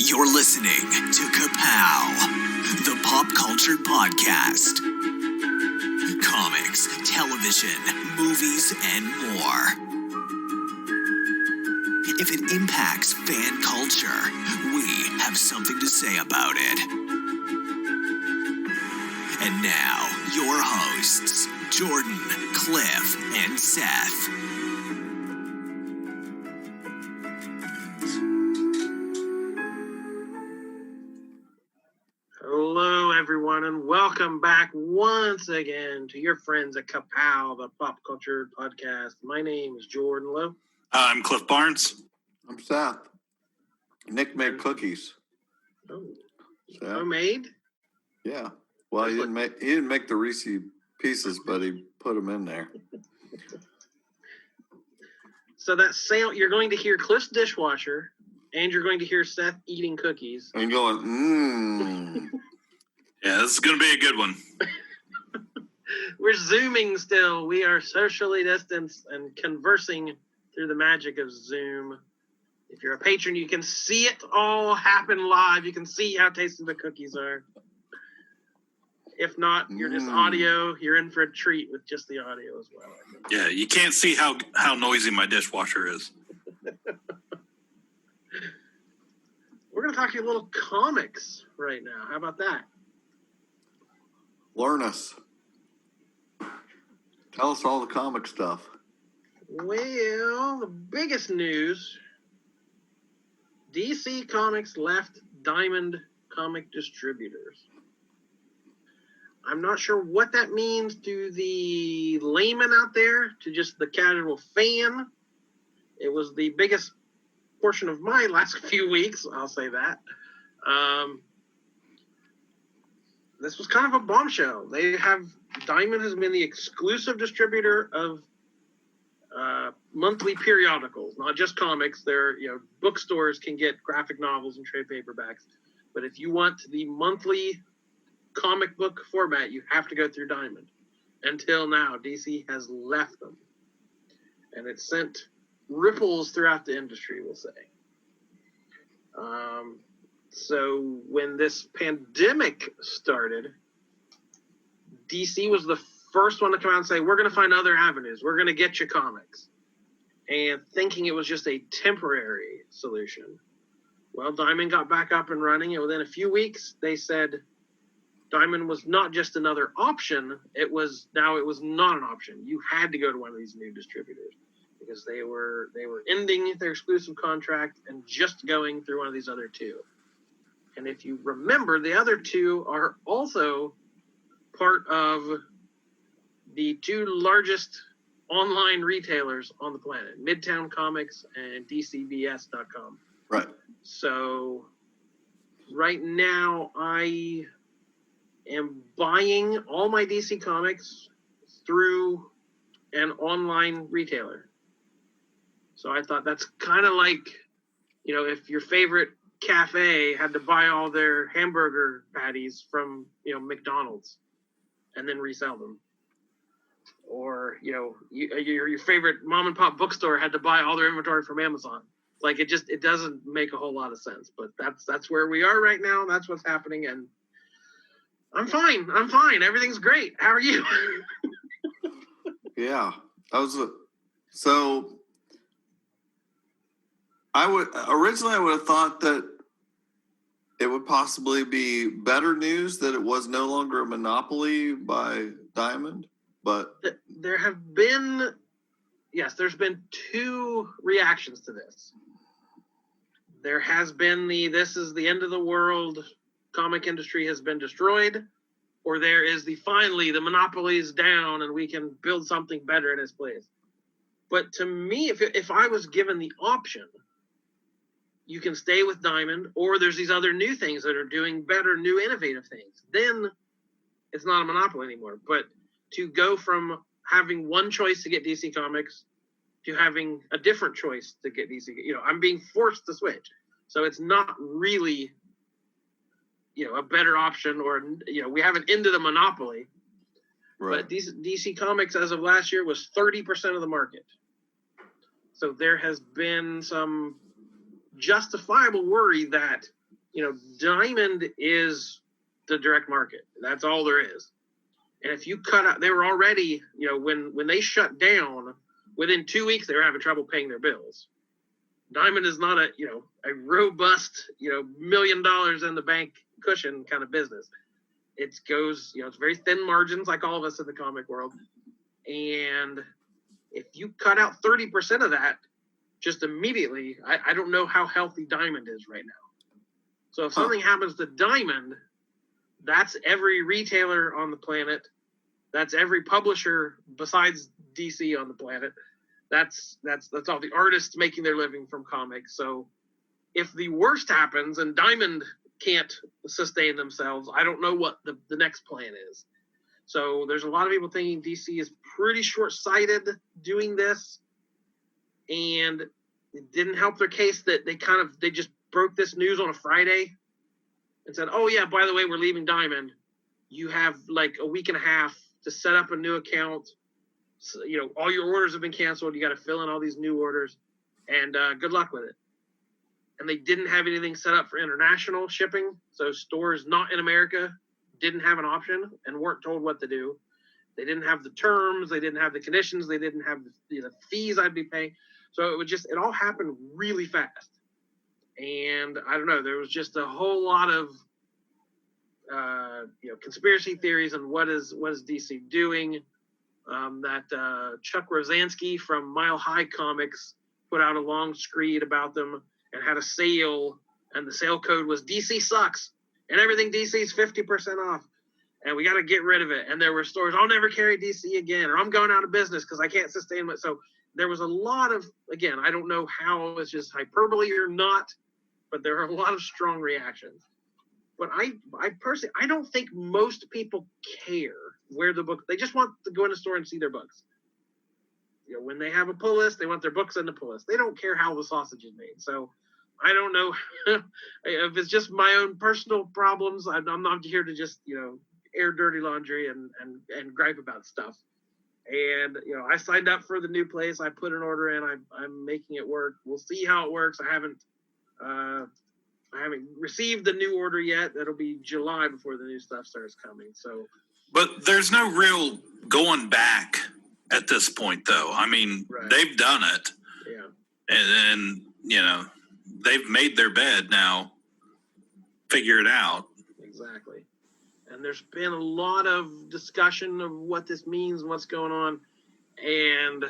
You're listening to Ka-Pow, the pop culture podcast. Comics, television, movies, and more. If it impacts fan culture, we have something to say about it. And now, your hosts, Jordan, Cliff, and Seth. Hello, everyone, and welcome back once again to your friends at Ka-Pow, the pop culture podcast. My name is Jordan Lowe. I'm Cliff Barnes. I'm Seth. Nick made cookies. Oh, So, homemade? yeah. Well, he didn't make the Reese pieces, but he put them in there. So that you're going to hear Cliff's dishwasher, and you're going to hear Seth eating cookies. And going, Yeah, this is going to be a good one. We're Zooming still. We are socially distanced and conversing through the magic of Zoom. If you're a patron, you can see it all happen live. You can see how tasty the cookies are. If not, you're just audio. You're in for a treat with just the audio as well. Yeah, you can't see how noisy my dishwasher is. We're going to talk to you a little comics right now. How about that? learn us. Tell us all the comic stuff. Well, the biggest news, DC Comics left Diamond Comic Distributors. I'm not sure what that means to the layman out there, to just the casual fan. It was the biggest portion of my last few weeks, I'll say that. This was kind of a bombshell. Diamond has been the exclusive distributor of monthly periodicals, not just comics. Bookstores can get graphic novels and trade paperbacks, but if you want the monthly comic book format, you have to go through Diamond. Until now, DC has left them, and it sent ripples throughout the industry, we'll say. So when this pandemic started, DC was the first one to come out and say, we're going to find other avenues. We're going to get you comics. And thinking it was just a temporary solution. Well, Diamond got back up and running, and within a few weeks, they said Diamond was not just another option. It was not an option. You had to go to one of these new distributors because they were ending their exclusive contract and just going through one of these other two. And if you remember, the other two are also part of the two largest online retailers on the planet, Midtown Comics and DCBS.com. Right. So right now I am buying all my DC Comics through an online retailer. So I thought that's kind of like, if your favorite cafe had to buy all their hamburger patties from, McDonald's and then resell them. Or, your favorite mom and pop bookstore had to buy all their inventory from Amazon. Like it doesn't make a whole lot of sense, but that's where we are right now. That's what's happening. And I'm fine. Everything's great. How are you? Yeah. I would have thought that it would possibly be better news that it was no longer a monopoly by Diamond, but there's been two reactions to this. There has been this is the end of the world, comic industry has been destroyed, or there is finally the monopoly is down and we can build something better in its place. But to me, if I was given the option, you can stay with Diamond, or there's these other new things that are doing better, new innovative things, then it's not a monopoly anymore. But to go from having one choice to get DC Comics to having a different choice to get DC, I'm being forced to switch. So it's not really, a better option, or, we haven't ended the monopoly. Right. But DC Comics, as of last year, was 30% of the market. So there has been some justifiable worry that Diamond is the direct market. That's all there is. And if you cut out, they were already, when they shut down, within 2 weeks, they were having trouble paying their bills. Diamond is not a robust, $1 million in the bank cushion kind of business. It goes, it's very thin margins like all of us in the comic world. And if you cut out 30% of that just immediately, I don't know how healthy Diamond is right now. So if something happens to Diamond, that's every retailer on the planet. That's every publisher besides DC on the planet. That's all the artists making their living from comics. So if the worst happens and Diamond can't sustain themselves, I don't know what the next plan is. So there's a lot of people thinking DC is pretty short-sighted doing this, and it didn't help their case that they just broke this news on a Friday and said, oh yeah, by the way, we're leaving Diamond. You have like a week and a half to set up a new account. So, all your orders have been canceled. You got to fill in all these new orders, and good luck with it. And they didn't have anything set up for international shipping. So stores not in America didn't have an option and weren't told what to do. They didn't have the terms. They didn't have the conditions. They didn't have the fees I'd be paying. So it all happened really fast. And I don't know, there was just a whole lot of, conspiracy theories on what is DC doing. That Chuck Rosansky from Mile High Comics put out a long screed about them and had a sale, and the sale code was DC sucks, and everything DC is 50% off, and we got to get rid of it. And there were stores, I'll never carry DC again, or I'm going out of business because I can't sustain it. So there was a lot of, again, I don't know how it's just hyperbole or not, but there are a lot of strong reactions. But I personally, I don't think most people care where the book, they just want to go in the store and see their books. When they have a pull list, they want their books in the pull list. They don't care how the sausage is made. So I don't know if it's just my own personal problems. I'm not here to just, air dirty laundry and gripe about stuff. And, I signed up for the new place. I put an order in. I'm making it work. We'll see how it works. I haven't received the new order yet. That'll be July before the new stuff starts coming. So, but there's no real going back at this point, though. I mean, right. They've done it. Yeah. And they've made their bed now. Figure it out. Exactly. And there's been a lot of discussion of what this means and what's going on. And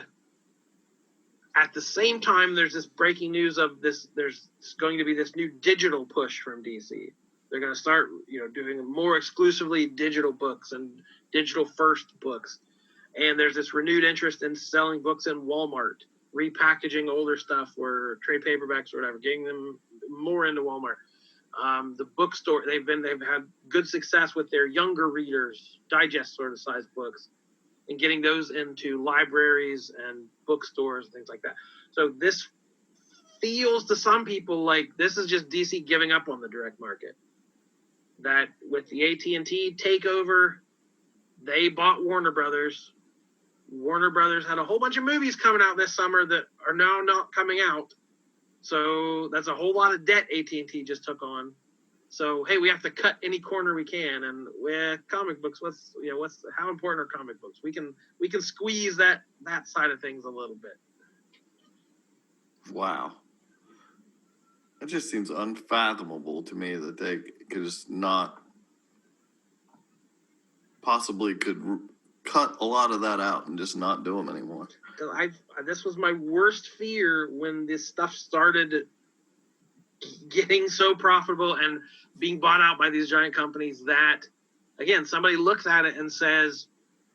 at the same time, there's this breaking news of this. There's going to be this new digital push from DC. They're going to start, doing more exclusively digital books and digital first books. And there's this renewed interest in selling books in Walmart, repackaging older stuff or trade paperbacks or whatever, getting them more into Walmart. The bookstore, they've had good success with their younger readers, digest sort of sized books, and getting those into libraries and bookstores and things like that. So this feels to some people like this is just DC giving up on the direct market. That with the AT&T takeover, they bought Warner Brothers. Warner Brothers had a whole bunch of movies coming out this summer that are now not coming out. So that's a whole lot of debt AT&T just took on. So, hey, we have to cut any corner we can. And with comic books, how important are comic books? We can squeeze that side of things a little bit. Wow. It just seems unfathomable to me that they could just not possibly could cut a lot of that out and just not do them anymore. This was my worst fear when this stuff started getting so profitable and being bought out by these giant companies that, again, somebody looks at it and says,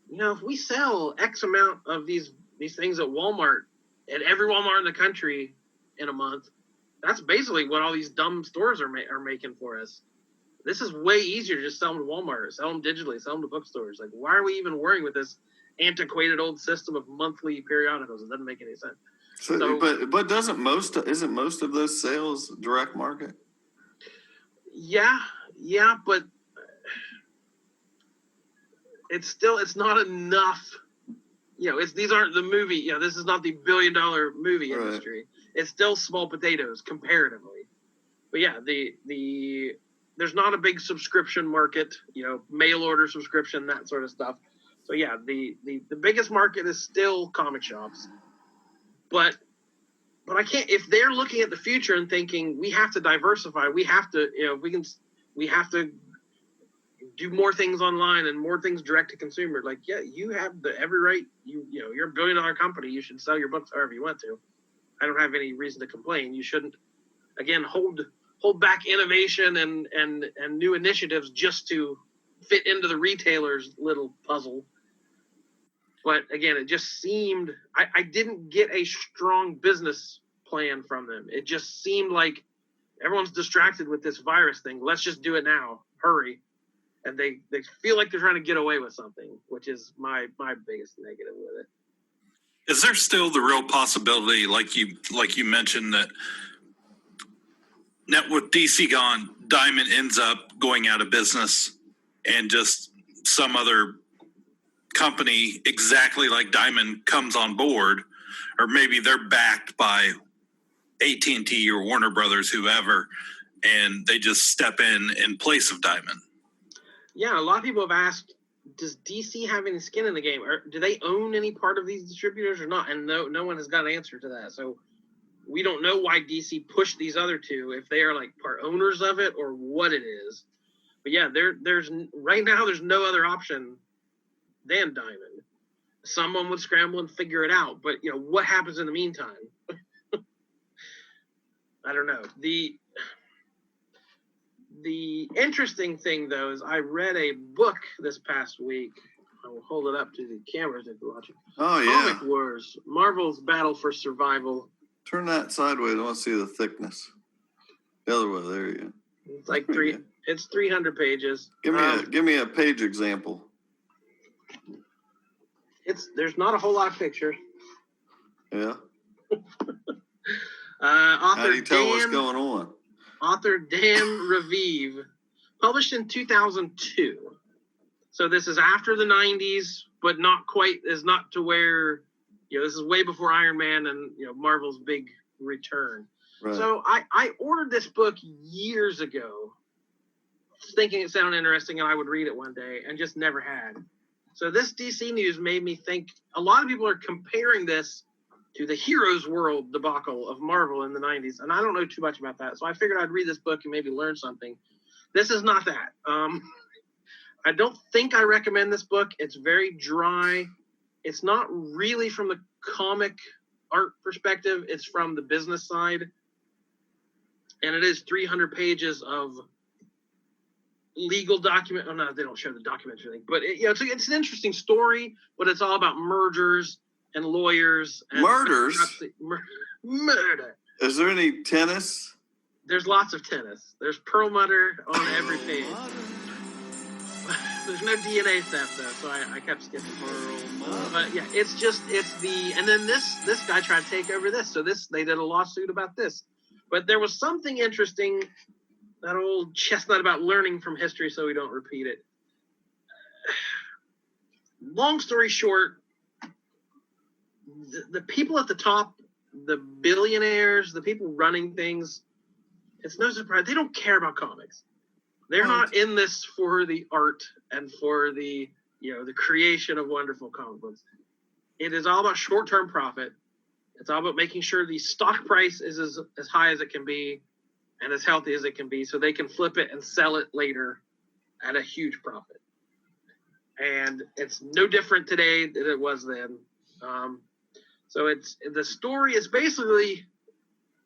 if we sell X amount of these things at Walmart, at every Walmart in the country in a month, that's basically what all these dumb stores are making for us. This is way easier to just sell them to Walmart, sell them digitally, sell them to bookstores. Like, why are we even worrying with this antiquated old system of monthly periodicals? It doesn't make any sense. So but isn't most of those sales direct market? Yeah, but it's not enough. These aren't the movie. This is not the $1 billion movie industry. It's still small potatoes comparatively. But yeah, there's not a big subscription market, mail order subscription, that sort of stuff. So yeah, the biggest market is still comic shops. But I can't, if they're looking at the future and thinking we have to diversify, we have to, we have to do more things online and more things direct to consumer. Like, yeah, you have every right. You're a $1 billion company. You should sell your books however you want to. I don't have any reason to complain. You shouldn't, again, hold back innovation and new initiatives just to fit into the retailer's little puzzle. But again, it just seemed, I didn't get a strong business plan from them. It just seemed like everyone's distracted with this virus thing. Let's just do it now. Hurry. And they feel like they're trying to get away with something, which is my biggest negative with it. Is there still the real possibility, like you mentioned, that now with DC gone, Diamond ends up going out of business and just some other company exactly like Diamond comes on board, or maybe they're backed by AT&T or Warner Brothers, whoever, and they just step in place of Diamond? Yeah, a lot of people have asked, does DC have any skin in the game? Or do they own any part of these distributors or not? And no one has got an answer to that. So we don't know why DC pushed these other two, if they are like part owners of it or what it is. But yeah, there's right now there's no other option than Diamond. Someone would scramble and figure it out. But what happens in the meantime? I don't know. The interesting thing, though, is I read a book this past week. I will hold it up to the cameras if you're watching. Oh, yeah. Comic Wars, Marvel's Battle for Survival. Turn that sideways. I want to see the thickness. The other way. There you go. It's like it's 300 pages. Give me a page example. There's not a whole lot of pictures. Yeah. Author How do you tell what's going on? Author Dan Raviv, published in 2002. So this is after the 90s, but not to where, this is way before Iron Man and, Marvel's big return. Right. So I ordered this book years ago, thinking it sounded interesting and I would read it one day, and just never had. So this DC news made me think a lot of people are comparing this to the Heroes World debacle of Marvel in the 90s. And I don't know too much about that. So I figured I'd read this book and maybe learn something. This is not that. I don't think I recommend this book. It's very dry. It's not really from the comic art perspective. It's from the business side. And it is 300 pages of legal document. Oh, no, they don't show the documents or anything. But it's an interesting story, but it's all about mergers and lawyers. And murders? Murder. Is there any tennis? There's lots of tennis. There's Perlmutter on every page. There's no DNA theft, though, so I kept skipping Perlmutter. But yeah, and then this guy tried to take over this. So they did a lawsuit about this. But there was something interesting, that old chestnut about learning from history so we don't repeat it. Long story short, the people at the top, the billionaires, the people running things, it's no surprise, they don't care about comics. They're not in this for the art and for the creation of wonderful comic books. It is all about short-term profit. It's all about making sure the stock price is as high as it can be and as healthy as it can be, so they can flip it and sell it later at a huge profit. And it's no different today than it was then. So the story is basically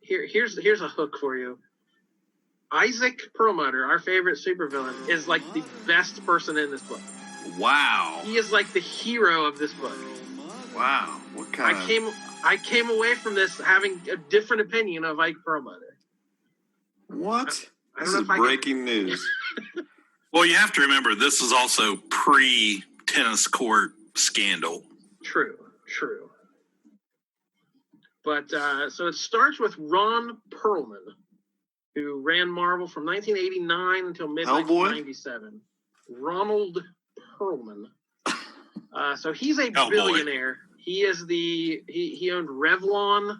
here's a hook for you. Isaac Perlmutter, our favorite supervillain, is like the best person in this book. Wow. He is like the hero of this book. Wow. What kind I came away from this having a different opinion of Ike Perlmutter. What? I This is breaking news. Well, you have to remember, this is also pre-tennis court scandal. True. But so it starts with Ron Perlman, who ran Marvel from 1989 until mid-1997. Ronald Perlman. So he's a billionaire. He is he owned Revlon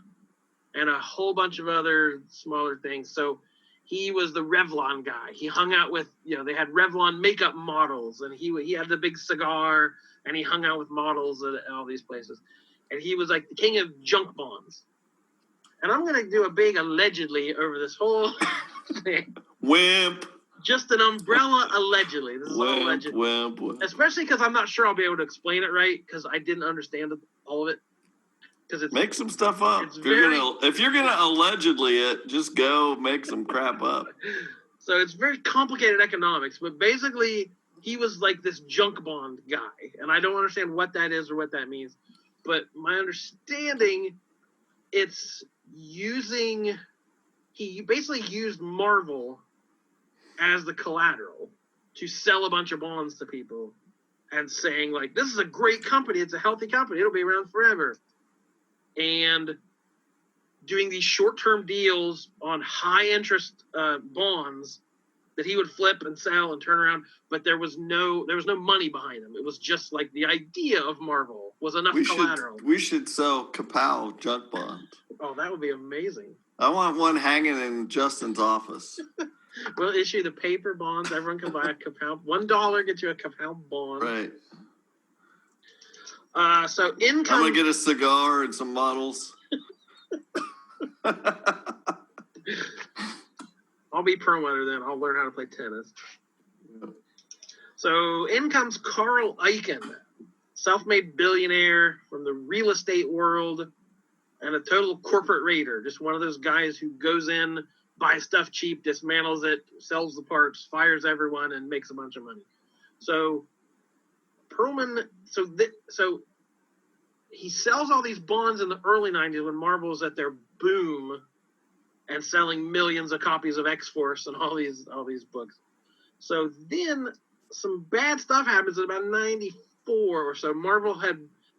and a whole bunch of other smaller things. So he was the Revlon guy. He hung out with, they had Revlon makeup models, and he had the big cigar, and he hung out with models at all these places. And he was like the king of junk bonds. And I'm going to do a big allegedly over this whole thing. Wimp. Just an umbrella allegedly. This is all alleged. Wimp. Especially because I'm not sure I'll be able to explain it right, because I didn't understand all of it. Make some stuff up. If you're gonna allegedly it, just go make some crap up. So it's very complicated economics, but basically he was like this junk bond guy, and I don't understand what that is or what that means. But my understanding, he basically used Marvel as the collateral to sell a bunch of bonds to people, and saying like, this is a great company, it's a healthy company, it'll be around forever. And doing these short-term deals on high-interest bonds that he would flip and sell and turn around, but there was no money behind them. It was just like the idea of Marvel was enough collateral. We should sell Ka-Pow junk bond. Oh, that would be amazing. I want one hanging in Justin's office. We'll issue the paper bonds. Everyone can buy a Ka-Pow. $1 gets you a Ka-Pow bond. Right. So income. I'm gonna get a cigar and some models. I'll be promoter then. I'll learn how to play tennis. Yeah. So in comes Carl Icahn, self-made billionaire from the real estate world and a total corporate raider. Just one of those guys who goes in, buys stuff cheap, dismantles it, sells the parts, fires everyone, and makes a bunch of money. So Perlman, so he sells all these bonds in the early 90s when Marvel was at their boom and selling millions of copies of X-Force and all these books. So then some bad stuff happens in about 94 or so. Marvel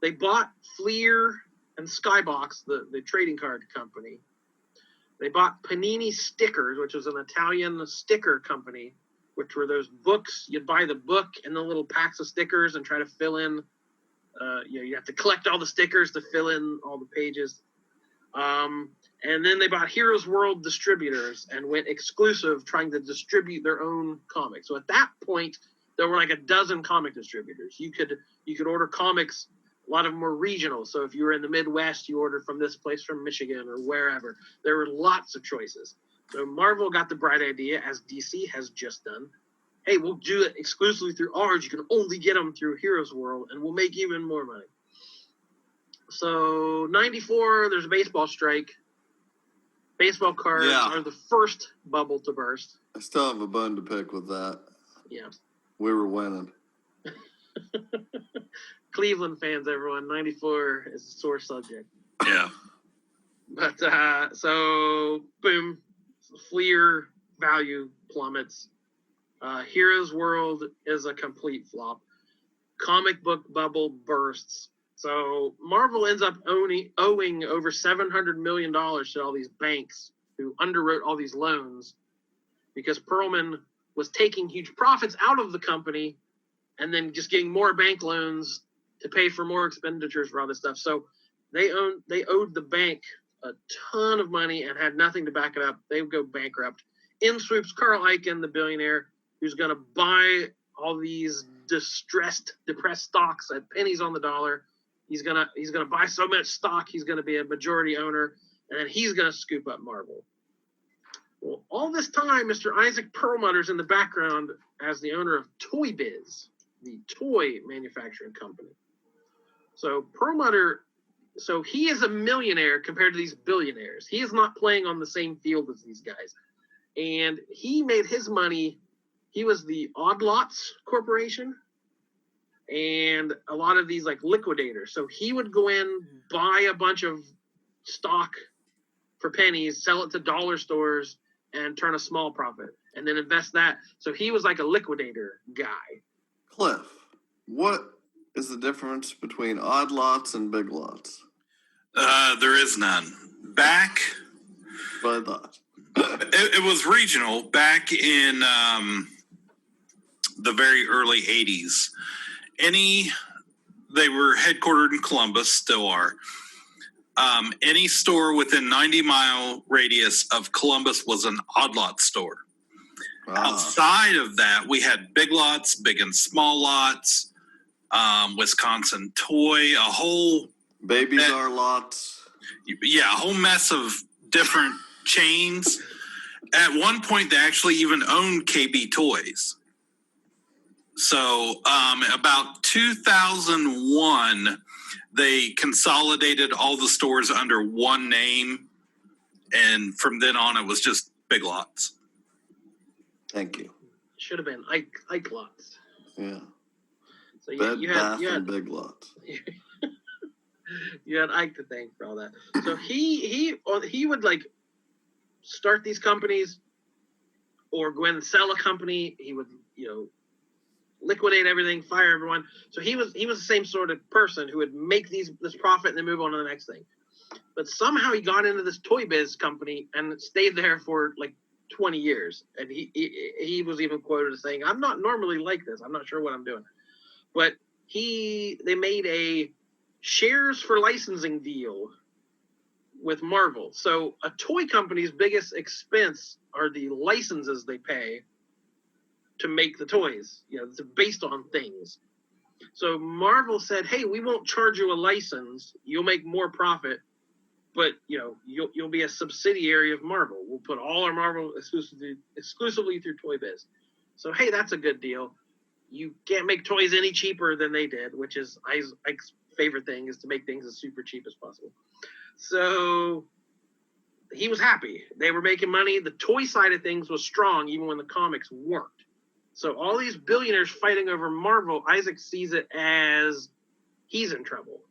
they bought Fleer and Skybox, the trading card company. They bought Panini Stickers, which was an Italian sticker company, which were those books. You'd buy the book and the little packs of stickers and try to fill in. You have to collect all the stickers to fill in all the pages. And then they bought Heroes World Distributors and went exclusive, trying to distribute their own comics. So at that point, there were like a dozen comic distributors. You could order comics. A lot of them were regional. So if you were in the Midwest, you ordered from this place from Michigan or wherever. There were lots of choices. So Marvel got the bright idea, as DC has just done. Hey, we'll do it exclusively through ours. You can only get them through Heroes World, and we'll make even more money. So 94, there's a baseball strike. Baseball cards are the first bubble to burst. I still have a bone to pick with that. Yeah. We were winning. Cleveland fans, everyone, 94 is a sore subject. Yeah. But so, boom, Fleer value plummets. Heroes World is a complete flop. Comic book bubble bursts. So Marvel ends up owing over $700 million to all these banks who underwrote all these loans because Perlman was taking huge profits out of the company and then just getting more bank loans to pay for more expenditures for all this stuff. So they owed the bank a ton of money and had nothing to back it up. They would go bankrupt. In swoops Carl Icahn, the billionaire, who's going to buy all these depressed stocks at pennies on the dollar. He's gonna buy so much stock, he's gonna be a majority owner, and then he's gonna scoop up Marvel. Well, all this time, Mr. Isaac Perlmutter's in the background as the owner of Toy Biz, the toy manufacturing company. So Perlmutter, he is a millionaire compared to these billionaires. He is not playing on the same field as these guys. And he made his money. He was the Odd Lots Corporation and a lot of these like liquidators. So he would go in, buy a bunch of stock for pennies, sell it to dollar stores, and turn a small profit, and then invest that. So he was like a liquidator guy. Cliff, what is the difference between odd lots and big lots? There is none. Back, But I thought it was regional back in the very early 80s. They were headquartered in Columbus, still are. Any store within 90-mile radius of Columbus was an odd lot store. Outside of that, we had big lots, big and small lots, Wisconsin Toy, a whole Babies are lots. Yeah, a whole mess of different chains. At one point, they actually even owned KB Toys. So about 2001, they consolidated all the stores under one name. And from then on, it was just Big Lots. Thank you. Should have been Ike Lots. Yeah. So Bed, you Bath, had and Big Lots. You had Ike to thank for all that. So he would like start these companies or go in and sell a company. He would, liquidate everything, fire everyone. So he was the same sort of person who would make this profit and then move on to the next thing. But somehow he got into this toy biz company and stayed there for like 20 years. And he was even quoted as saying, "I'm not normally like this. I'm not sure what I'm doing." But they made a shares for licensing deal with Marvel. So a toy company's biggest expense are the licenses they pay to make the toys. It's based on things. So Marvel said, "Hey, we won't charge you a license. You'll make more profit, but you'll be a subsidiary of Marvel. We'll put all our Marvel exclusively through Toy Biz." So hey, that's a good deal. You can't make toys any cheaper than they did, which is Ike's favorite thing, is to make things as super cheap as possible. So he was happy. They were making money. The toy side of things was strong, even when the comics weren't. So all these billionaires fighting over Marvel, Isaac sees it as he's in trouble.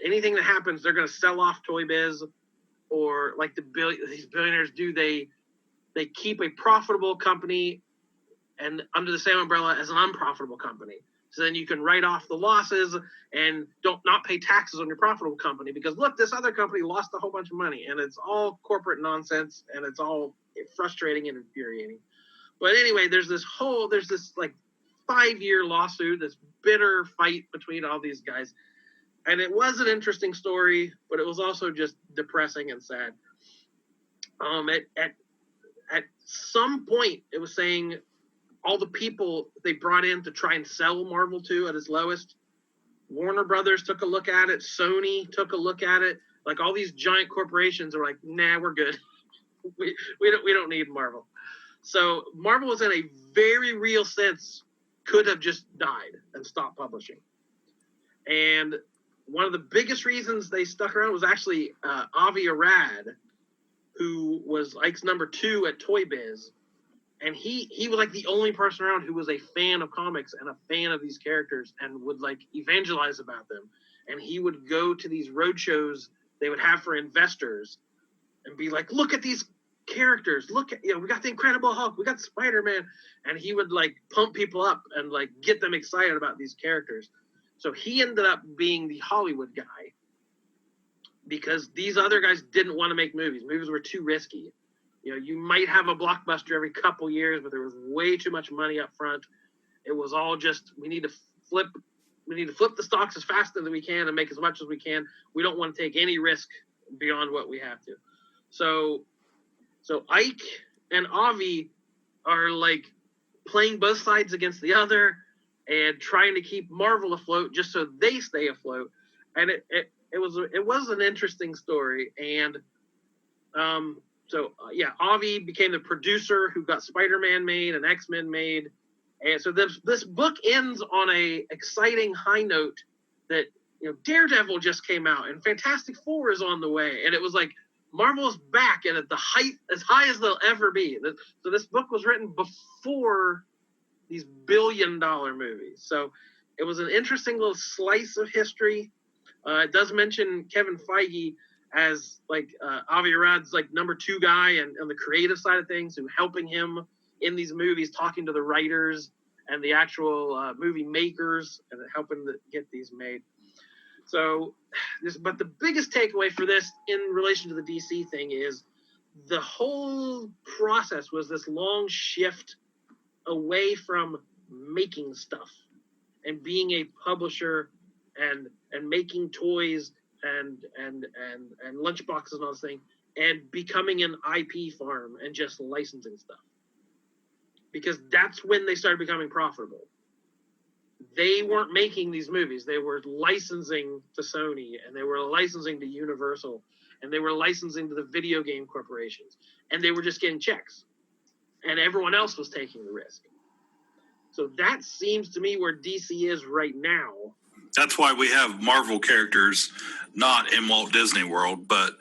Anything that happens, they're going to sell off Toy Biz, or like these billionaires do, they keep a profitable company and under the same umbrella as an unprofitable company. So then you can write off the losses and not pay taxes on your profitable company, because look, this other company lost a whole bunch of money, and it's all corporate nonsense, and it's all frustrating and infuriating. But anyway, there's this like 5-year lawsuit, this bitter fight between all these guys. And it was an interesting story, but it was also just depressing and sad. At some point, it was saying all the people they brought in to try and sell Marvel to at its lowest, Warner Brothers took a look at it, Sony took a look at it. Like all these giant corporations are like, "Nah, we're good. we don't need Marvel." So Marvel was in a very real sense could have just died and stopped publishing. And one of the biggest reasons they stuck around was actually Avi Arad, who was Ike's number 2 at Toy Biz. And he was like the only person around who was a fan of comics and a fan of these characters and would like evangelize about them. And he would go to these road shows they would have for investors and be like, "Look at these characters, look at, we got the Incredible Hulk, we got Spider-Man," and he would like pump people up and like get them excited about these characters. So he ended up being the Hollywood guy because these other guys didn't want to make movies. Movies were too risky. You might have a blockbuster every couple years, but there was way too much money up front. It was all just, we need to flip the stocks as fast as we can and make as much as we can. We don't want to take any risk beyond what we have to. So Ike and Avi are like playing both sides against the other and trying to keep Marvel afloat just so they stay afloat. And it was an interesting story. And Avi became the producer who got Spider-Man made and X-Men made. And so this book ends on a exciting high note that Daredevil just came out and Fantastic Four is on the way. And it was like, Marvel's back and at the height, as high as they'll ever be. So this book was written before these billion-dollar movies. So it was an interesting little slice of history. It does mention Kevin Feige as like Avi Arad's like number 2 guy and on the creative side of things, who helping him in these movies, talking to the writers and the actual movie makers and helping get these made. So, but the biggest takeaway for this in relation to the DC thing is the whole process was this long shift away from making stuff and being a publisher and making toys and lunchboxes and all this thing, and becoming an IP farm and just licensing stuff. Because that's when they started becoming profitable. They weren't making these movies. They were licensing to Sony, and they were licensing to Universal, and they were licensing to the video game corporations, and they were just getting checks. And everyone else was taking the risk. So that seems to me where DC is right now. That's why we have Marvel characters not in Walt Disney World, but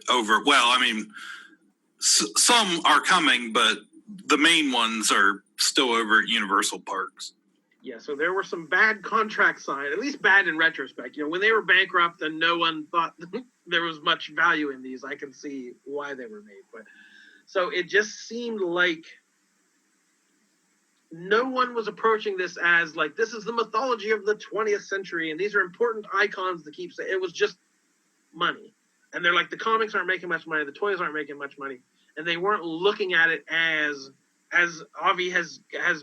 some are coming, but the main ones are still over at Universal Parks. Yeah, so there were some bad contracts signed, at least bad in retrospect. When they were bankrupt and no one thought there was much value in these, I can see why they were made. But so it just seemed like no one was approaching this as like, this is the mythology of the 20th century, and these are important icons to keep. It was just money. And they're like, the comics aren't making much money, the toys aren't making much money. And they weren't looking at it as Avi has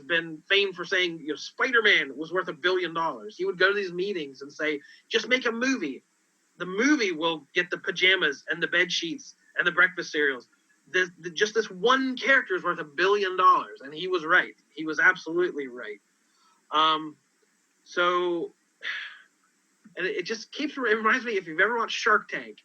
been famed for saying, Spider-Man was worth $1 billion. He would go to these meetings and say, just make a movie. The movie will get the pajamas and the bed sheets and the breakfast cereals. Just this one character is worth $1 billion. And he was right. He was absolutely right. So, and it just it reminds me, if you've ever watched Shark Tank,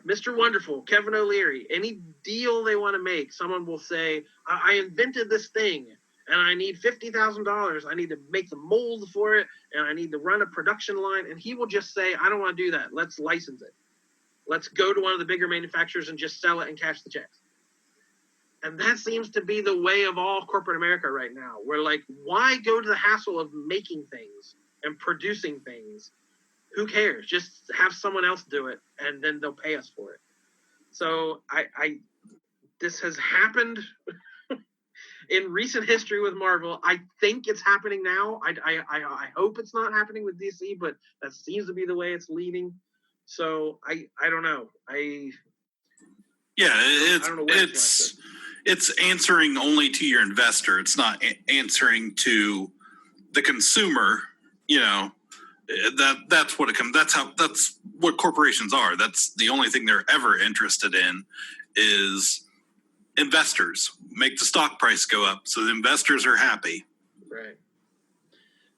Mr. Wonderful, Kevin O'Leary, any deal they want to make, someone will say, I invented this thing and I need $50,000. I need to make the mold for it and I need to run a production line. And he will just say, I don't want to do that. Let's license it. Let's go to one of the bigger manufacturers and just sell it and cash the checks. And that seems to be the way of all corporate America right now. We're like, why go to the hassle of making things and producing things? Who cares? Just have someone else do it, and then they'll pay us for it. So this has happened in recent history with Marvel. I think it's happening now. I hope it's not happening with DC, but that seems to be the way it's leading. So I don't know. It's answering only to your investor. It's not answering to the consumer. That's what it comes. That's what corporations are. That's the only thing they're ever interested in is investors. Make the stock price go up so the investors are happy. Right.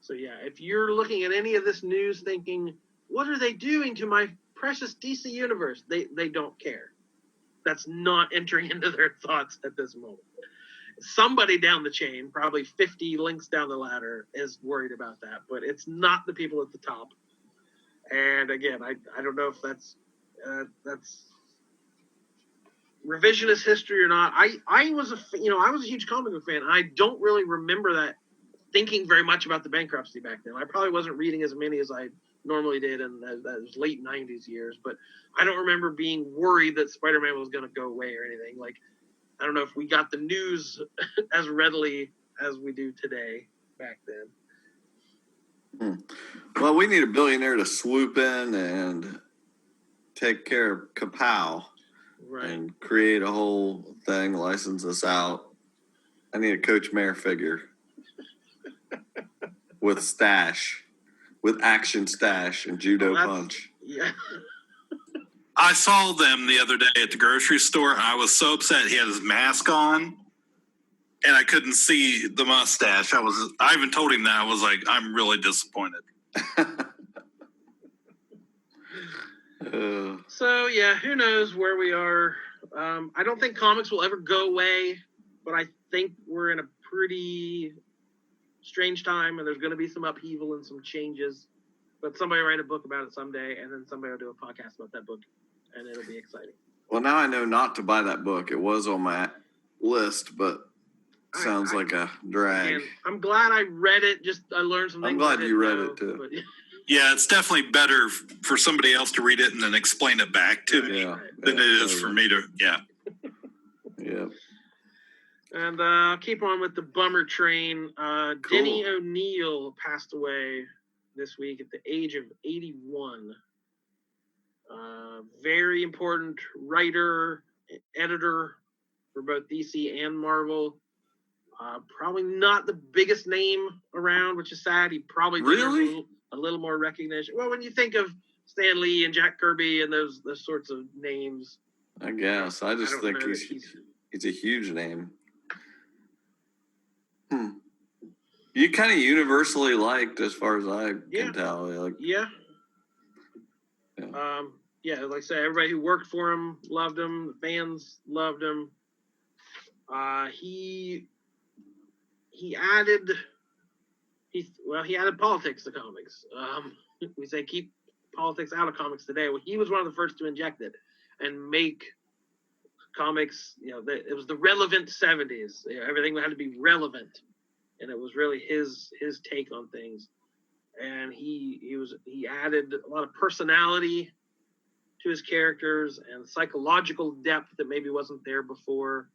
So yeah, if you're looking at any of this news thinking, what are they doing to my precious DC universe? They don't care. That's not entering into their thoughts at this moment. Somebody down the chain, probably 50 links down the ladder, is worried about that, but it's not the people at the top. And again, I don't know if that's revisionist history or not. I was a huge comic book fan. I don't really remember that thinking very much about the bankruptcy back then. I probably wasn't reading as many as I normally did in those late 90s years, but I don't remember being worried that Spider-Man was going to go away or anything. Like, I don't know if we got the news as readily as we do today back then. Well, we need a billionaire to swoop in and take care of Ka-Pow, right, and create a whole thing, license us out. I need a Coach Mayor figure with stash, with action stash and judo punch. Yeah. I saw them the other day at the grocery store, and I was so upset. He had his mask on, and I couldn't see the mustache. I even told him that. I was like, I'm really disappointed. So, yeah, who knows where we are. I don't think comics will ever go away, but I think we're in a pretty strange time, and there's going to be some upheaval and some changes. But somebody will write a book about it someday, and then somebody will do a podcast about that book, and it'll be exciting. Well, now I know not to buy that book. It was on my list, but sounds like a drag. And I'm glad I read it. I learned some things. I'm glad you read it, too. But, yeah, it's definitely better for somebody else to read it and then explain it back to me than it is for me to, Yeah. And I'll keep on with the bummer train. Cool. Denny O'Neil passed away this week at the age of 81. Very important writer, editor for both DC and Marvel. Probably not the biggest name around, which is sad. He probably deserves a little more recognition. Well, when you think of Stan Lee and Jack Kirby and those sorts of names. I guess. I just don't think know that he's a huge name. You kind of universally liked, as far as I can tell. Like, yeah. Like I said, everybody who worked for him loved him. The fans loved him. He added politics to comics. We say keep politics out of comics today. Well, he was one of the first to inject it and make comics. It was the relevant 70s. Everything had to be relevant, and it was really his take on things. And he added a lot of personality to his characters and psychological depth that maybe wasn't there before.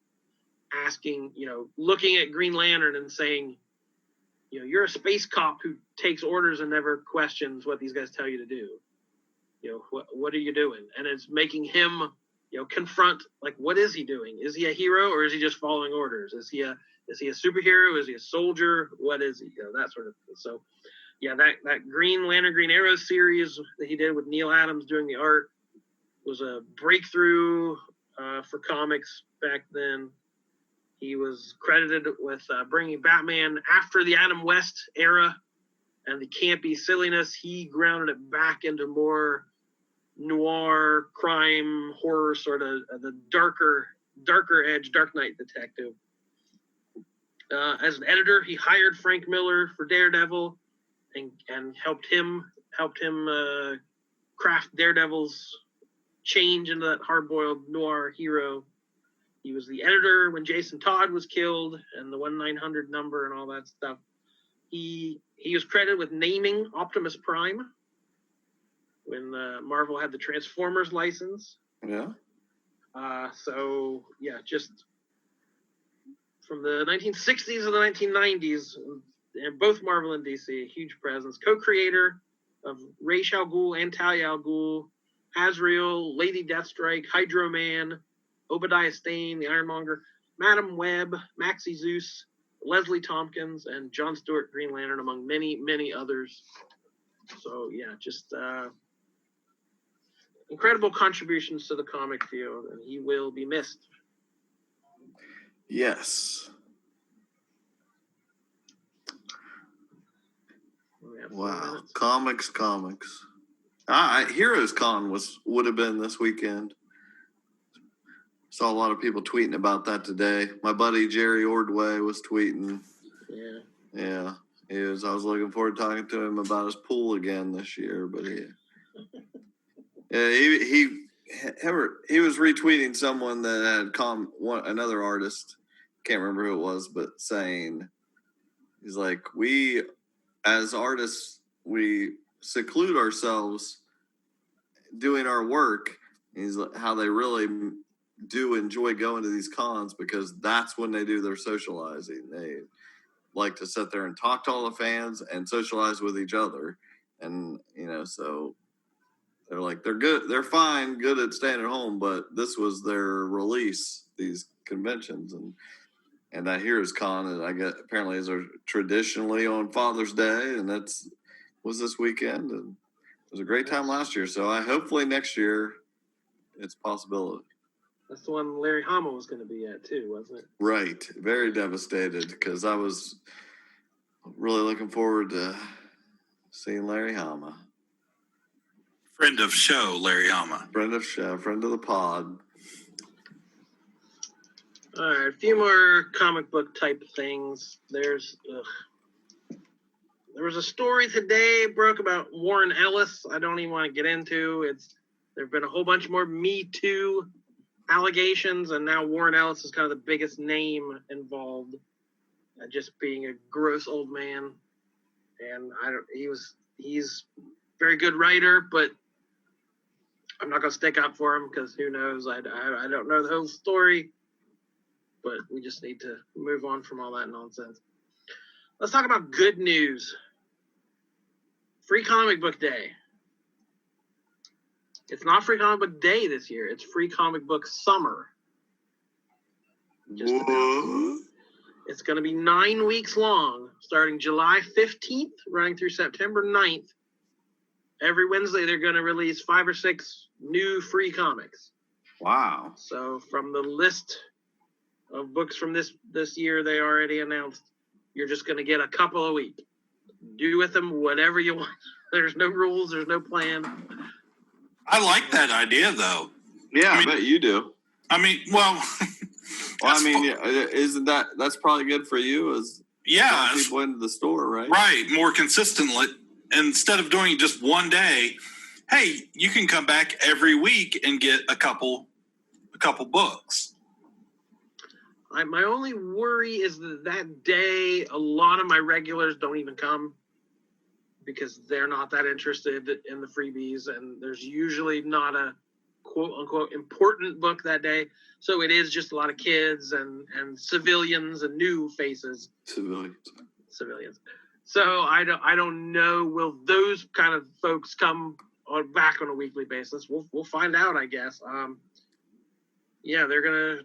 Asking, looking at Green Lantern and saying, you're a space cop who takes orders and never questions what these guys tell you to do. What are you doing? And it's making him, confront, like, what is he doing? Is he a hero or is he just following orders? Is he a superhero? Is he a soldier? What is he? That sort of thing. So, that Green Lantern, Green Arrow series that he did with Neil Adams doing the art was a breakthrough for comics back then. He was credited with bringing Batman after the Adam West era and the campy silliness. He grounded it back into more noir, crime, horror, sort of the darker edge, Dark Knight detective. As an editor, he hired Frank Miller for Daredevil and helped him craft Daredevil's change into that hard-boiled noir hero. He was the editor when Jason Todd was killed and the 1-900 number and all that stuff. He was credited with naming Optimus Prime when Marvel had the Transformers license. Yeah. Just from the 1960s to the 1990s, and both Marvel and DC, a huge presence. Co-creator of Ra's al Ghul and Talia al Ghul, Azrael, Lady Deathstrike, Hydro Man, Obadiah Stane, the Ironmonger, Madam Web, Maxie Zeus, Leslie Tompkins, and John Stewart, Green Lantern, among many, many others. So, just incredible contributions to the comic field, and he will be missed. Yes. Wow. Comics. Heroes Con would have been this weekend. Saw a lot of people tweeting about that today. My buddy Jerry Ordway was tweeting. Yeah. I was looking forward to talking to him about his pool again this year, but he was retweeting someone that had another artist, can't remember who it was, but saying, he's like, we as artists, we seclude ourselves doing our work. He's like, how they really do enjoy going to these cons because that's when they do their socializing. They like to sit there and talk to all the fans and socialize with each other. And, so they're like, they're good. They're fine, good at staying at home, but this was their release, these conventions. And that Heroes Con, I guess, apparently is traditionally on Father's Day. And was this weekend. And it was a great time last year. So hopefully next year it's a possibility. That's the one Larry Hama was going to be at too, wasn't it? Right. Very devastated because I was really looking forward to seeing Larry Hama. Friend of show, Larry Hama. Friend of show, friend of the pod. All right, a few more comic book type things. There was a story today broke about Warren Ellis. I don't even want to get into. There have been a whole bunch more Me Too allegations, and now Warren Ellis is kind of the biggest name involved, just being a gross old man. And he's a very good writer, but I'm not going to stick up for him because who knows? I don't know the whole story, but we just need to move on from all that nonsense. Let's talk about good news. Free Comic Book Day. It's not Free Comic Book Day this year. It's Free Comic Book Summer. It's going to be 9 weeks long, starting July 15th, running through September 9th. every Wednesday they're going to release 5 or 6 new free comics. Wow. So from the list of books from this year they already announced, you're just going to get a couple a week. Do with them whatever you want. There's no rules. There's no plan. I like that idea, though. Yeah, I bet you do. I mean, well, isn't that's probably good for you as people into the store, right? Right, more consistently. Instead of doing it just one day, hey, you can come back every week and get a couple books. My only worry is that day, a lot of my regulars don't even come because they're not that interested in the freebies, and there's usually not a quote-unquote important book that day. So it is just a lot of kids and civilians and new faces. Civilians. So I don't know. Will those kind of folks come back on a weekly basis? We'll find out, I guess. They're gonna.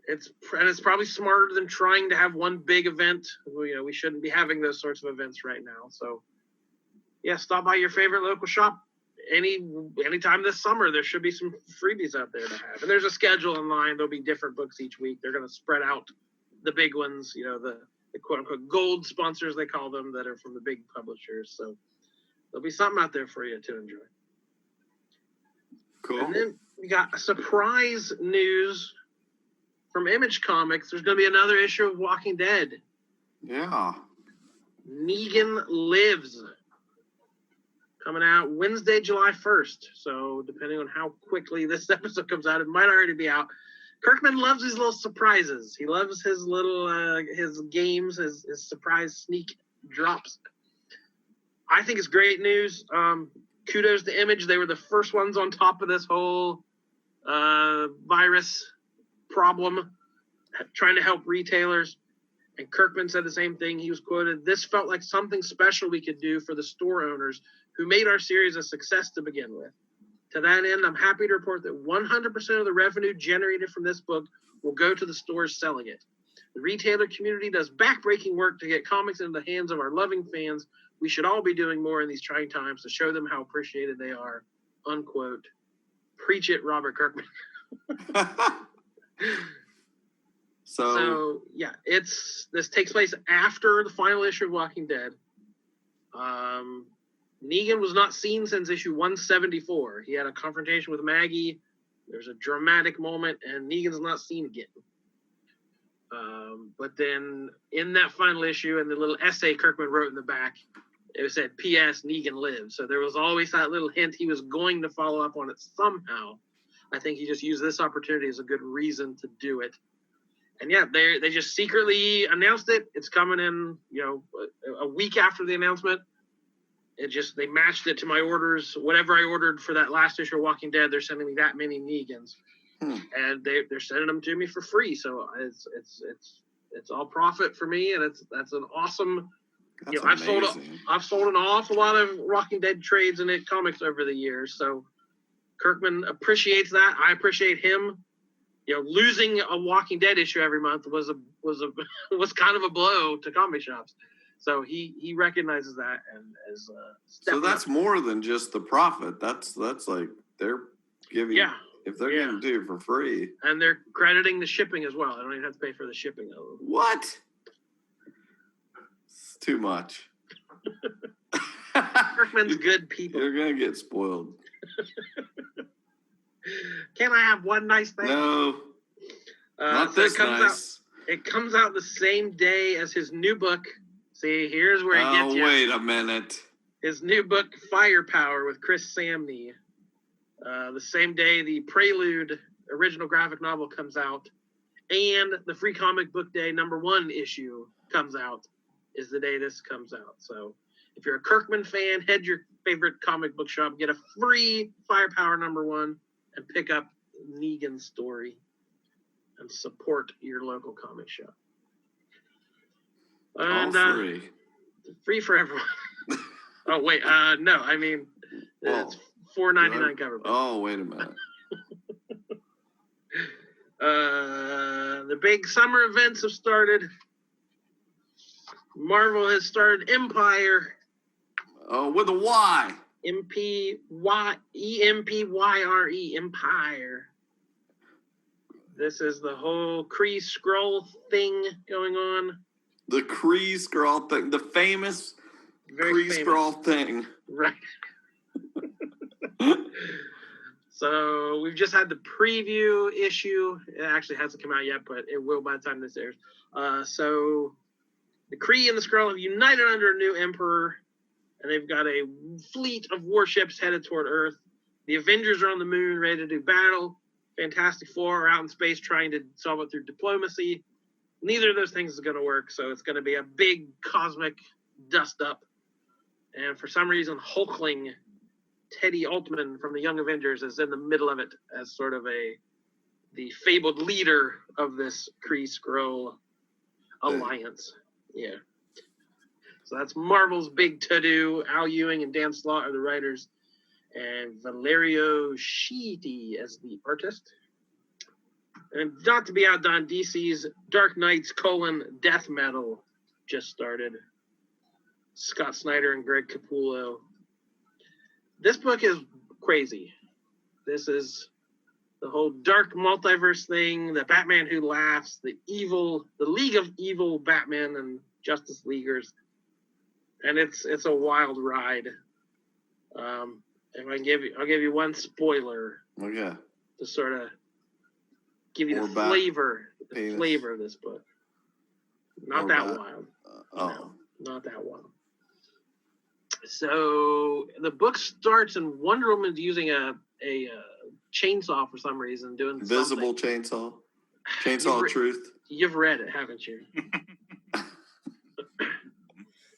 It's probably smarter than trying to have one big event. We shouldn't be having those sorts of events right now. So, stop by your favorite local shop anytime this summer. There should be some freebies out there to have, and there's a schedule online. There'll be different books each week. They're gonna spread out the big ones. The quote unquote gold sponsors they call them that are from the big publishers. So there'll be something out there for you to enjoy. Cool. And then we got surprise news from Image Comics. There's going to be another issue of Walking Dead. Yeah. Negan Lives. Coming out Wednesday, July 1st. So depending on how quickly this episode comes out, it might already be out. Kirkman loves his little surprises. He loves his little, his games, his surprise sneak drops. I think it's great news. Kudos to Image. They were the first ones on top of this whole virus problem, trying to help retailers. And Kirkman said the same thing. He was quoted, "This felt like something special we could do for the store owners who made our series a success to begin with. To that end, I'm happy to report that 100% of the revenue generated from this book will go to the stores selling it. The retailer community does backbreaking work to get comics into the hands of our loving fans. We should all be doing more in these trying times to show them how appreciated they are." Unquote. Preach it, Robert Kirkman. So this takes place after the final issue of Walking Dead. Negan was not seen since issue 174. He had a confrontation with Maggie. There's a dramatic moment, and Negan's not seen again. But then in that final issue, and the little essay Kirkman wrote in the back, it said, "P.S. Negan lives." So there was always that little hint he was going to follow up on it somehow. I think he just used this opportunity as a good reason to do it. And they just secretly announced it. It's coming in, a week after the announcement. They matched it to my orders. Whatever I ordered for that last issue of Walking Dead, they're sending me that many Negans, and they're sending them to me for free. So it's all profit for me, and that's an awesome. I've sold an awful lot of Walking Dead trades and comics over the years. So Kirkman appreciates that. I appreciate him. Losing a Walking Dead issue every month was kind of a blow to comic shops. So he recognizes that and is so that's up. More than just the profit. That's like they're giving. Yeah. If they're getting to you for free, and they're crediting the shipping as well. I don't even have to pay for the shipping though. What? It's too much. Kirkman's good people. You're gonna get spoiled. Can I have one nice thing? No. Not this nice. It comes out the same day as his new book. See, here's where it gets you. Oh, wait a minute. His new book, Firepower, with Chris Samney. The same day the Prelude original graphic novel comes out, and the Free Comic Book Day #1 issue comes out, is the day this comes out. So if you're a Kirkman fan, head to your favorite comic book shop, get a free Firepower #1, and pick up Negan's story and support your local comic shop. And, all free. Free for everyone. Oh, wait. No, I mean, it's $4.99 cover. Oh, wait a minute. The big summer events have started. Marvel has started Empire. Oh, with a Y. Empyre, Empire. This is the whole Kree Skrull thing going on. The Kree Skrull thing, the famous Very Kree famous. Skrull thing. Right. So we've just had the preview issue. It actually hasn't come out yet, but it will by the time this airs. So the Kree and the Skrull have united under a new emperor, and they've got a fleet of warships headed toward Earth. The Avengers are on the moon, ready to do battle. Fantastic Four are out in space trying to solve it through diplomacy. Neither of those things is going to work, so it's going to be a big cosmic dust-up. And for some reason, Hulkling Teddy Altman from the Young Avengers is in the middle of it as sort of the fabled leader of this Kree Skrull alliance. Yeah. So that's Marvel's big to-do. Al Ewing and Dan Slott are the writers, and Valerio Schiti as the artist. And not to be outdone, DC's Dark Knights: Death Metal just started. Scott Snyder and Greg Capullo. This book is crazy. This is the whole dark multiverse thing, the Batman Who Laughs, the League of Evil Batman and Justice Leaguers. And it's a wild ride. If I'll give you one spoiler. Okay. To sort of give you the flavor of this book. Not that wild. No, not that wild. So the book starts and Wonder Woman's using a chainsaw for some reason, doing invisible something. chainsaw of truth. You've read it, haven't you?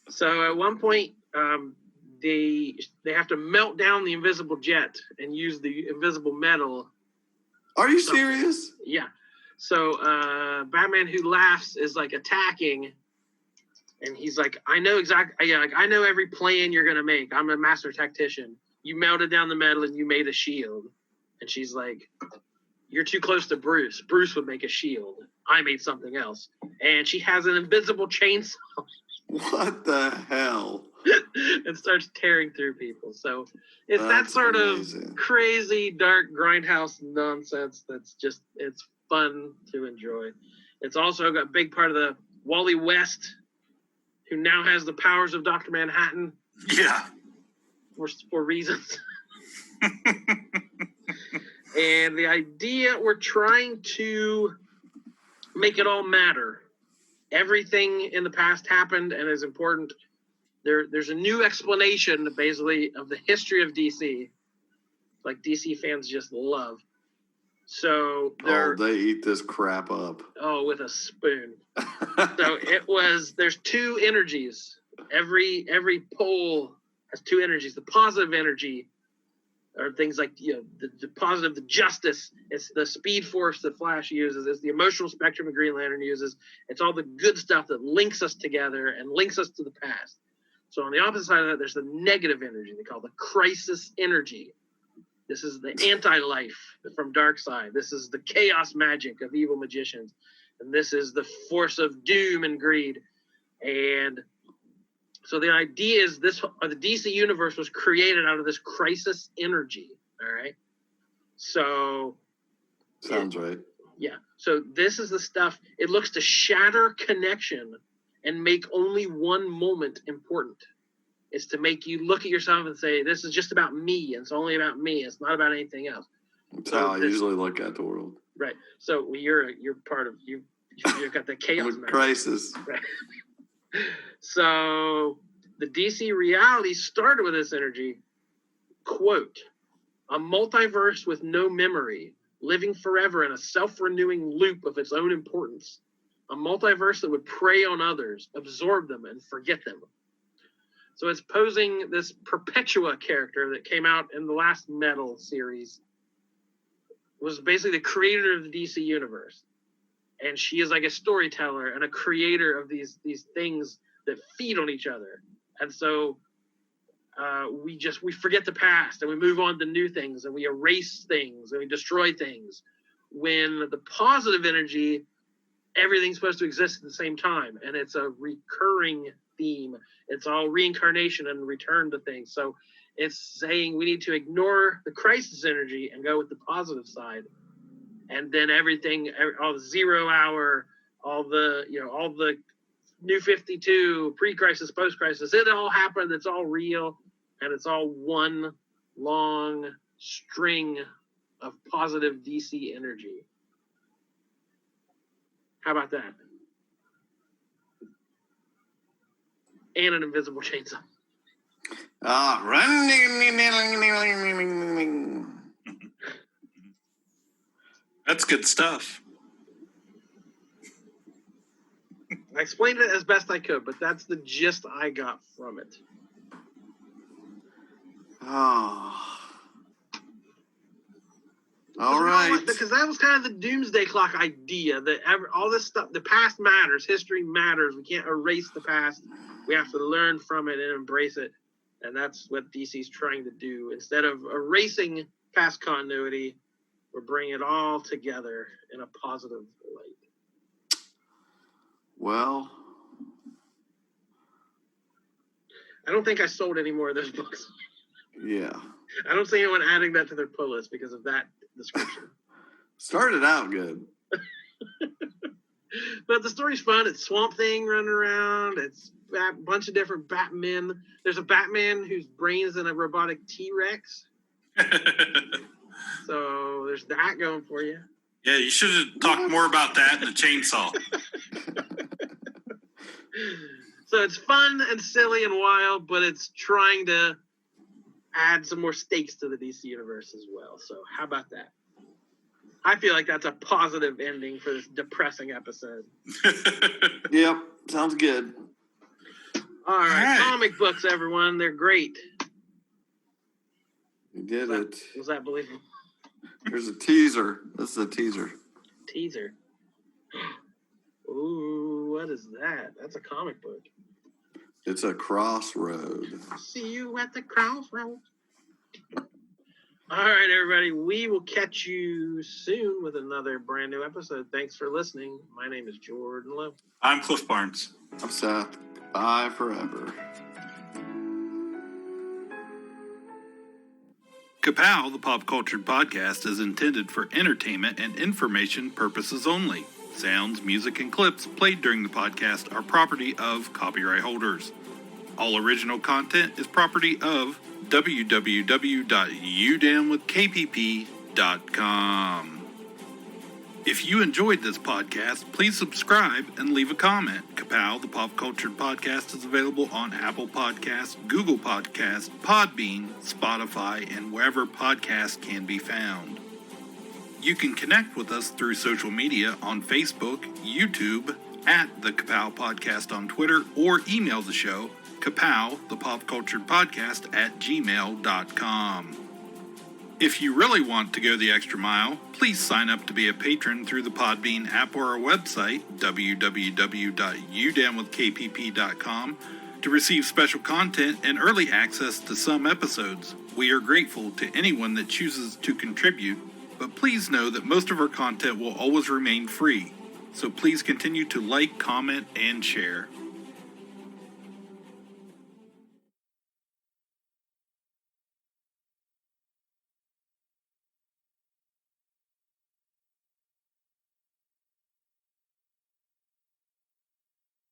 So at one point, they have to melt down the invisible jet and use the invisible metal. Are you serious? Yeah. So Batman Who Laughs is like attacking. And he's like, I know every plan you're going to make. I'm a master tactician. You melted down the metal and you made a shield. And she's like, you're too close to Bruce. Bruce would make a shield. I made something else. And she has an invisible chainsaw. What the hell? And starts tearing through people. So it's that sort of crazy, dark grindhouse nonsense that's just, it's fun to enjoy. It's also got a big part of the Wally West, who now has the powers of Dr. Manhattan. Yeah. For reasons. And the idea, we're trying to make it all matter. Everything in the past happened and is important. There's a new explanation, basically, of the history of DC. Like DC fans just love. So they eat this crap up. Oh, with a spoon. So there's two energies. Every pole has two energies. The positive energy are things like, the positive, the justice. It's the speed force that Flash uses. It's the emotional spectrum that Green Lantern uses. It's all the good stuff that links us together and links us to the past. So on the opposite side of that, there's the negative energy they call the crisis energy. This is the anti-life from Darkseid. This is the chaos magic of evil magicians. And this is the force of doom and greed. And so the idea is the DC universe was created out of this crisis energy. All right. So. Sounds right. Yeah. So this is the stuff. It looks to shatter connection and make only one moment important. It's to make you look at yourself and say, this is just about me. It's only about me. It's not about anything else. That's how I usually look at the world. Right. So you're part of, you've got the chaos. Crisis. Right. So the DC reality started with this energy. Quote, a multiverse with no memory, living forever in a self-renewing loop of its own importance. A multiverse that would prey on others, absorb them, and forget them. So it's posing this Perpetua character that came out in the last Metal series. Was basically the creator of the DC universe. And she is like a storyteller and a creator of these things that feed on each other. And so we forget the past and we move on to new things and we erase things and we destroy things. When the positive energy, everything's supposed to exist at the same time. And it's a recurring theme. It's all reincarnation and return to things. So It's saying we need to ignore the crisis energy and go with the positive side. And then everything, all the 0 hour, all the New 52, pre-crisis, post-crisis, it all happened. It's all real, and it's all one long string of positive DC energy. How about that? And an invisible chainsaw. That's good stuff. I explained it as best I could, but that's the gist I got from it. Oh. All right. Because that was kind of the doomsday clock idea that all this stuff, the past matters, history matters. We can't erase the past. We have to learn from it and embrace it. And that's what DC's trying to do. Instead of erasing past continuity, we're bringing it all together in a positive light. Well, I don't think I sold any more of those books. yeah. I don't see anyone adding that to their pull list because of that description. Started out good. But the story's fun. It's Swamp Thing running around. It's a bunch of different Batmen. There's a Batman whose brain is in a robotic T-Rex. So there's that going for you. Yeah, you should have talked more about that in the chainsaw. So it's fun and silly and wild, but it's trying to add some more stakes to the DC universe as well. So how about that? I feel like that's a positive ending for this depressing episode. Yep, sounds good. All right, comic books, everyone. They're great. You did it. Was that believable? Here's a teaser. This is a teaser. Teaser. Ooh, what is that? That's a comic book. It's a crossroad. See you at the crossroad. All right, everybody. We will catch you soon with another brand new episode. Thanks for listening. My name is Jordan Lowe. I'm Cliff Barnes. I'm Seth. Bye forever. Ka-Pow, the pop cultured podcast, is intended for entertainment and information purposes only. Sounds, music, and clips played during the podcast are property of copyright holders. All original content is property of www.udownwithkpp.com. If you enjoyed this podcast, please subscribe and leave a comment. Ka-Pow, the pop cultured podcast, is available on Apple Podcasts, Google Podcasts, Podbean, Spotify, and wherever podcasts can be found. You can connect with us through social media on Facebook, YouTube, at the Ka-Pow Podcast on Twitter, or email the show, Ka-Pow, the pop cultured podcast, at gmail.com. If you really want to go the extra mile, please sign up to be a patron through the Podbean app or our website, www.udownwithkpp.com, to receive special content and early access to some episodes. We are grateful to anyone that chooses to contribute, but please know that most of our content will always remain free. So please continue to like, comment, and share.